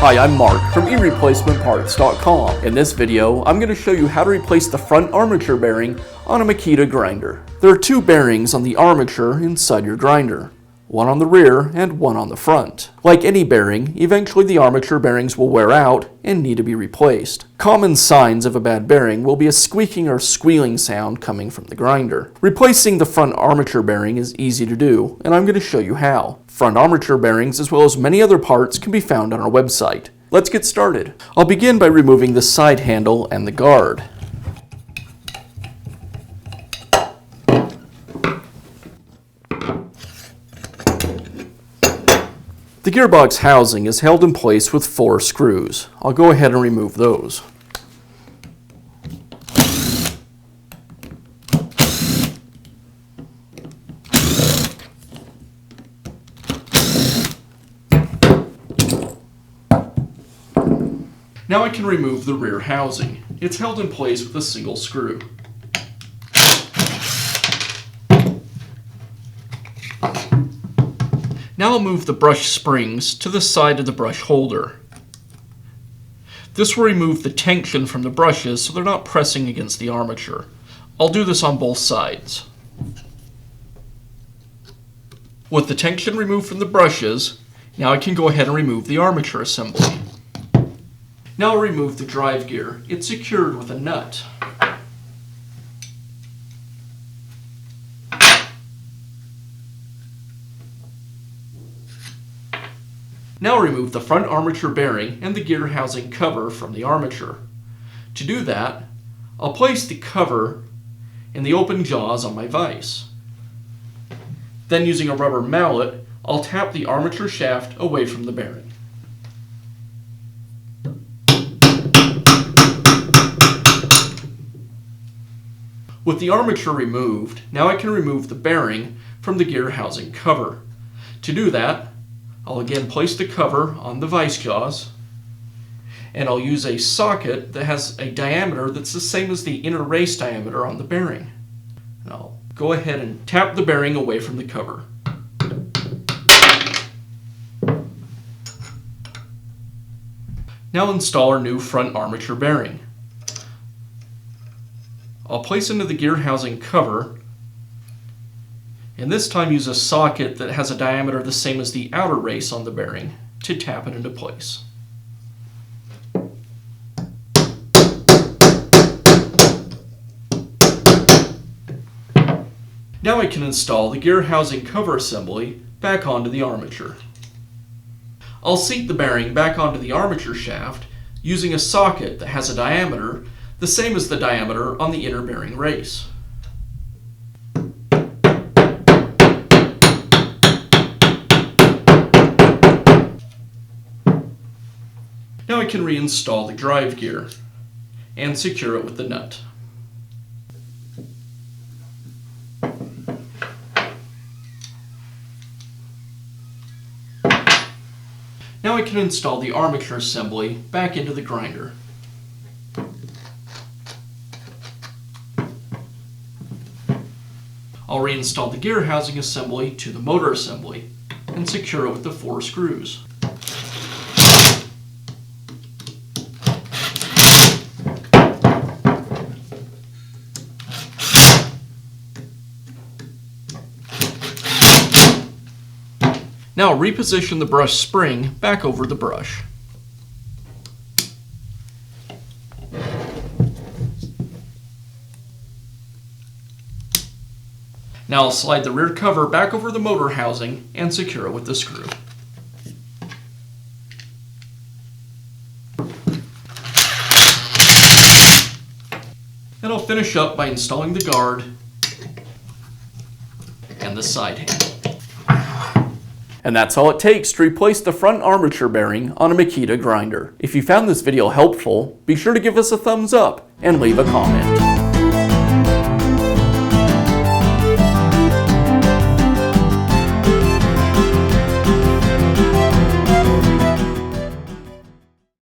Hi, I'm Mark from eReplacementParts.com. In this video, I'm going to show you how to replace the front armature bearing on a Makita grinder. There are two bearings on the armature inside your grinder, one on the rear and one on the front. Like any bearing, eventually the armature bearings will wear out and need to be replaced. Common signs of a bad bearing will be a squeaking or squealing sound coming from the grinder. Replacing the front armature bearing is easy to do, and I'm going to show you how. Front armature bearings, as well as many other parts, can be found on our website. Let's get started. I'll begin by removing the side handle and the guard. The gearbox housing is held in place with 4 screws. I'll go ahead and remove those. Now I can remove the rear housing. It's held in place with a single screw. Now I'll move the brush springs to the side of the brush holder. This will remove the tension from the brushes so they're not pressing against the armature. I'll do this on both sides. With the tension removed from the brushes, now I can go ahead and remove the armature assembly. Now I'll remove the drive gear. It's secured with a nut. Now I'll remove the front armature bearing and the gear housing cover from the armature. To do that, I'll place the cover in the open jaws on my vise. Then using a rubber mallet, I'll tap the armature shaft away from the bearing. With the armature removed, now I can remove the bearing from the gear housing cover. To do that, I'll again place the cover on the vise jaws, and I'll use a socket that has a diameter that's the same as the inner race diameter on the bearing. And I'll go ahead and tap the bearing away from the cover. Now install our new front armature bearing. I'll place into the gear housing cover, and this time use a socket that has a diameter the same as the outer race on the bearing to tap it into place. Now I can install the gear housing cover assembly back onto the armature. I'll seat the bearing back onto the armature shaft using a socket that has a diameter the same as the diameter on the inner bearing race. Now I can reinstall the drive gear and secure it with the nut. Now I can install the armature assembly back into the grinder. I'll reinstall the gear housing assembly to the motor assembly and secure it with the 4 screws. Now reposition the brush spring back over the brush. Now I'll slide the rear cover back over the motor housing and secure it with the screw. And I'll finish up by installing the guard and the side handle. And that's all it takes to replace the front armature bearing on a Makita grinder. If you found this video helpful, be sure to give us a thumbs up and leave a comment.